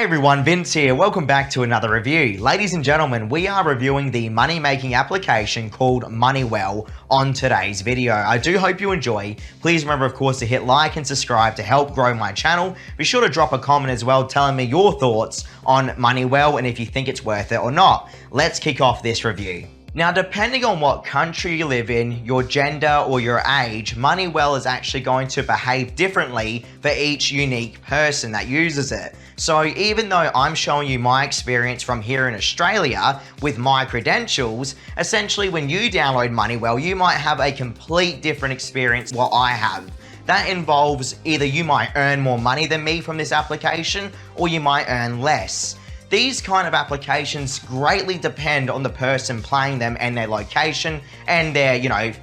Hey everyone, Vince here. Welcome back to another review. Ladies and gentlemen, we are reviewing the money-making application called Moneywell on today's video. I do hope you enjoy. Please remember, of course, to hit like and subscribe to help grow my channel. Be sure to drop a comment as well telling me your thoughts on Moneywell and if you think it's worth it or not. Let's kick off this review. Now, depending on what country you live in, your gender or your age, Moneywell is actually going to behave differently for each unique person that uses it. So even though I'm showing you my experience from here in Australia with my credentials, essentially when you download Moneywell, you might have a complete different experience what I have. That involves either you might earn more money than me from this application or you might earn less. These kind of applications greatly depend on the person playing them and their location and their,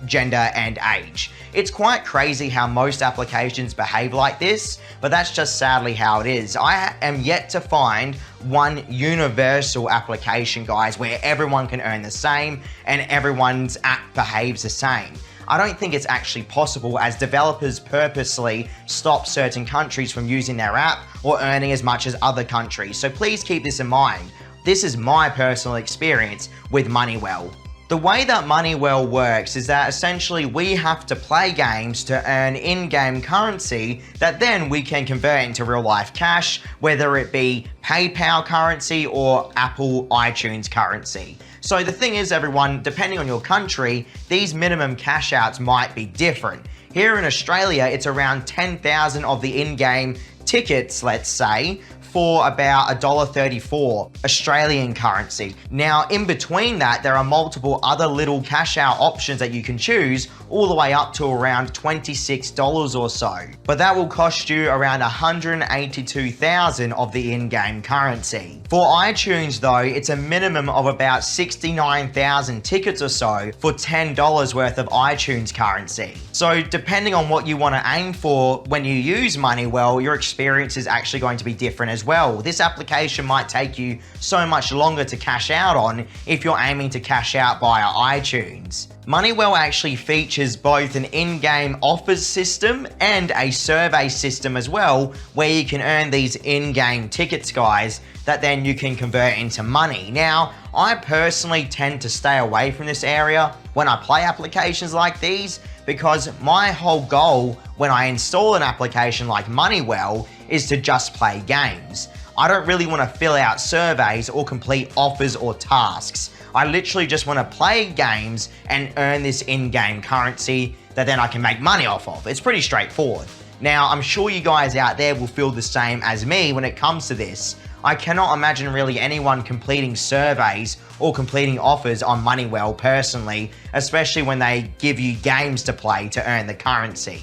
gender and age. It's quite crazy how most applications behave like this, but that's just sadly how it is. I am yet to find one universal application, guys, where everyone can earn the same and everyone's app behaves the same. I don't think it's actually possible, as developers purposely stop certain countries from using their app or earning as much as other countries. So please keep this in mind. This is my personal experience with Moneywell. The way that Moneywell works is that essentially we have to play games to earn in-game currency that then we can convert into real-life cash, whether it be PayPal currency or Apple iTunes currency. So the thing is, everyone, depending on your country, these minimum cash outs might be different. Here in Australia, it's around 10,000 of the in-game tickets, let's say, for about $1.34 Australian currency. Now, in between that, there are multiple other little cash out options that you can choose, all the way up to around $26 or so. But that will cost you around 182,000 of the in-game currency. For iTunes though, it's a minimum of about 69,000 tickets or so for $10 worth of iTunes currency. So depending on what you want to aim for when you use Moneywell, your experience is actually going to be different as well. This application might take you so much longer to cash out on if you're aiming to cash out via iTunes. Moneywell actually features both an in-game offers system and a survey system as well, where you can earn these in-game tickets, guys, that then you can convert into money. Now, I personally tend to stay away from this area when I play applications like these, because my whole goal when I install an application like Moneywell is to just play games. I don't really want to fill out surveys or complete offers or tasks. I literally just want to play games and earn this in-game currency that then I can make money off of. It's pretty straightforward. Now, I'm sure you guys out there will feel the same as me when it comes to this. I cannot imagine really anyone completing surveys or completing offers on Moneywell personally, especially when they give you games to play to earn the currency.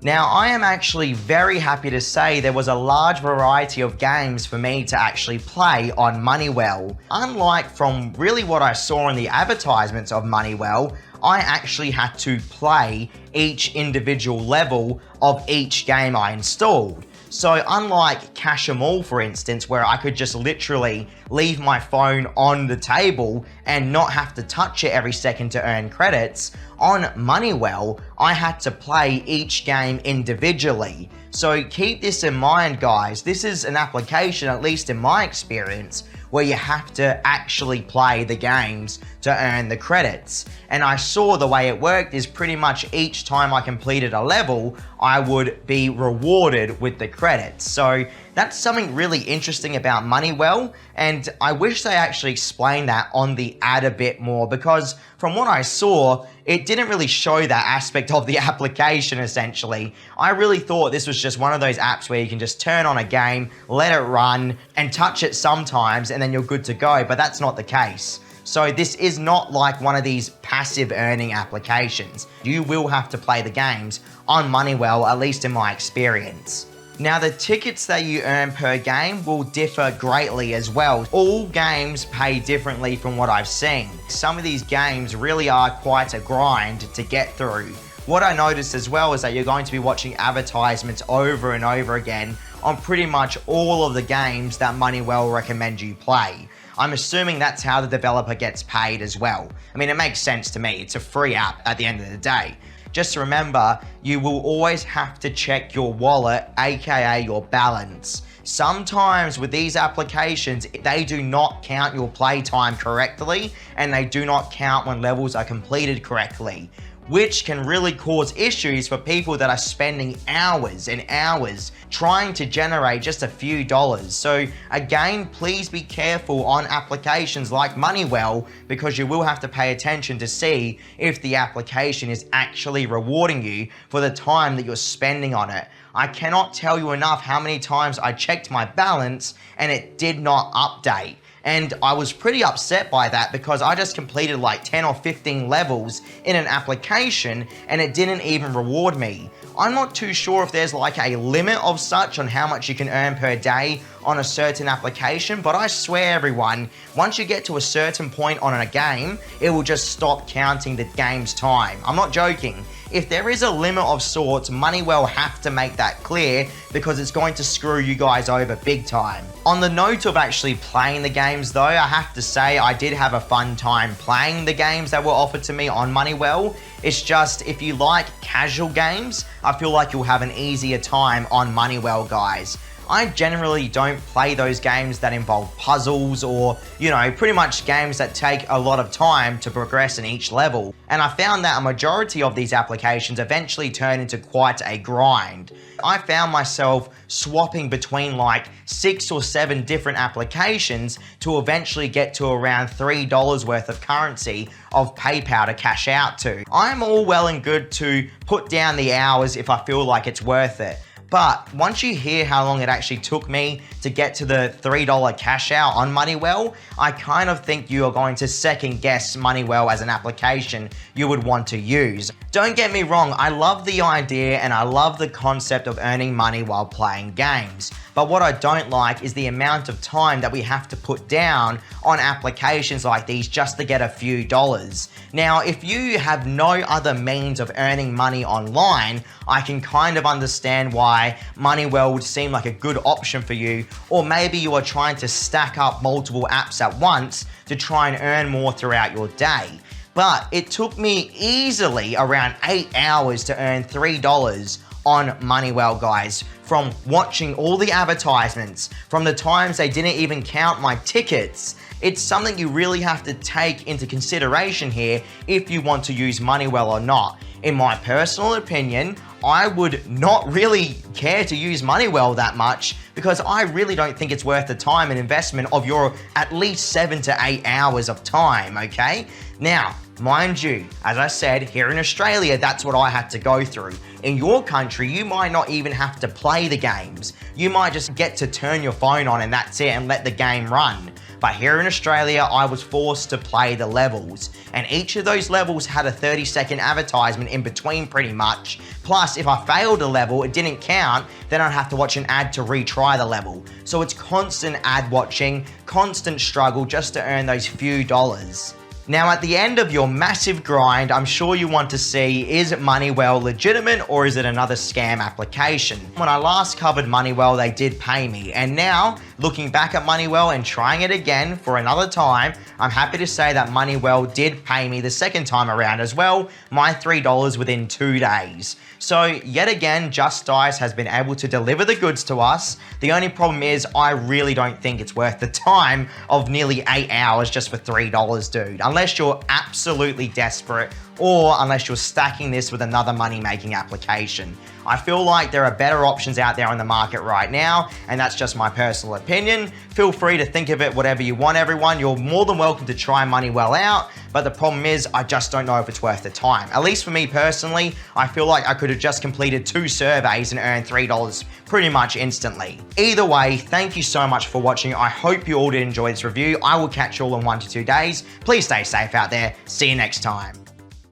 Now, I am actually very happy to say there was a large variety of games for me to actually play on Moneywell. Unlike from really what I saw in the advertisements of Moneywell, I actually had to play each individual level of each game I installed. So unlike Cash 'Em All, for instance, where I could just literally leave my phone on the table and not have to touch it every second to earn credits, on Moneywell, I had to play each game individually. So keep this in mind, guys. This is an application, at least in my experience, where you have to actually play the games to earn the credits. And I saw the way it worked is pretty much each time I completed a level, I would be rewarded with the credits. So that's something really interesting about Moneywell, and I wish they actually explained that on the ad a bit more, because from what I saw, it didn't really show that aspect of the application essentially. I really thought this was just one of those apps where you can just turn on a game, let it run, and touch it sometimes, and then you're good to go, but that's not the case. So this is not like one of these passive earning applications. You will have to play the games on Moneywell, at least in my experience. Now, the tickets that you earn per game will differ greatly as well. All games pay differently from what I've seen. Some of these games really are quite a grind to get through. What I noticed as well is that you're going to be watching advertisements over and over again on pretty much all of the games that Moneywell recommend you play. I'm assuming that's how the developer gets paid as well. I mean, it makes sense to me. It's a free app at the end of the day. Just remember, you will always have to check your wallet, aka your balance. sometimes with these applications, they do not count your playtime correctly, and they do not count when levels are completed correctly, which can really cause issues for people that are spending hours and hours trying to generate just a few dollars. So again, please be careful on applications like Moneywell, because you will have to pay attention to see if the application is actually rewarding you for the time that you're spending on it. I cannot tell you enough how many times I checked my balance and it did not update. And I was pretty upset by that, because I just completed like 10 or 15 levels in an application and it didn't even reward me. I'm not too sure if there's like a limit of such on how much you can earn per day on a certain application, but I swear everyone, once you get to a certain point on a game, it will just stop counting the game's time. I'm not joking. If there is a limit of sorts, Moneywell have to make that clear, because it's going to screw you guys over big time. On the note of actually playing the games though, I have to say I did have a fun time playing the games that were offered to me on Moneywell. It's just, if you like casual games, I feel like you'll have an easier time on Moneywell, guys. I generally don't play those games that involve puzzles or, pretty much games that take a lot of time to progress in each level. And I found that a majority of these applications eventually turn into quite a grind. I found myself swapping between like 6 or 7 different applications to eventually get to around $3 worth of currency of PayPal to cash out to. I'm all well and good to put down the hours if I feel like it's worth it. But once you hear how long it actually took me to get to the $3 cash out on Moneywell, I kind of think you are going to second guess Moneywell as an application you would want to use. Don't get me wrong, I love the idea and I love the concept of earning money while playing games. But what I don't like is the amount of time that we have to put down on applications like these just to get a few dollars. Now, if you have no other means of earning money online, I can kind of understand why Moneywell would seem like a good option for you, or maybe you are trying to stack up multiple apps at once to try and earn more throughout your day. But it took me easily around 8 hours to earn $3 on Moneywell, guys, from watching all the advertisements, from the times they didn't even count my tickets. It's something you really have to take into consideration here if you want to use Moneywell or not. In my personal opinion, I would not really care to use Moneywell that much, because I really don't think it's worth the time and investment of your at least 7 to 8 hours of time, okay? Now, mind you, as I said, here in Australia, that's what I had to go through. In your country, you might not even have to play the games. You might just get to turn your phone on and that's it, and let the game run. But here in Australia, I was forced to play the levels, and each of those levels had a 30-second advertisement in between pretty much. Plus, if I failed a level, it didn't count, then I'd have to watch an ad to retry the level. So it's constant ad watching, constant struggle just to earn those few dollars. Now, at the end of your massive grind, I'm sure you want to see, is Moneywell legitimate or is it another scam application? When I last covered Moneywell, they did pay me, and now, looking back at Moneywell and trying it again for another time, I'm happy to say that Moneywell did pay me the second time around as well, my $3 within 2 days. So yet again, Just Dice has been able to deliver the goods to us. The only problem is I really don't think it's worth the time of nearly 8 hours just for $3, dude. Unless you're absolutely desperate, or unless you're stacking this with another money-making application. I feel like there are better options out there on the market right now, and that's just my personal opinion. Feel free to think of it whatever you want, everyone. You're more than welcome to try Moneywell out, but the problem is I just don't know if it's worth the time. At least for me personally, I feel like I could have just completed 2 surveys and earned $3 pretty much instantly. Either way, thank you so much for watching. I hope you all did enjoy this review. I will catch you all in 1 to 2 days. Please stay safe out there. See you next time.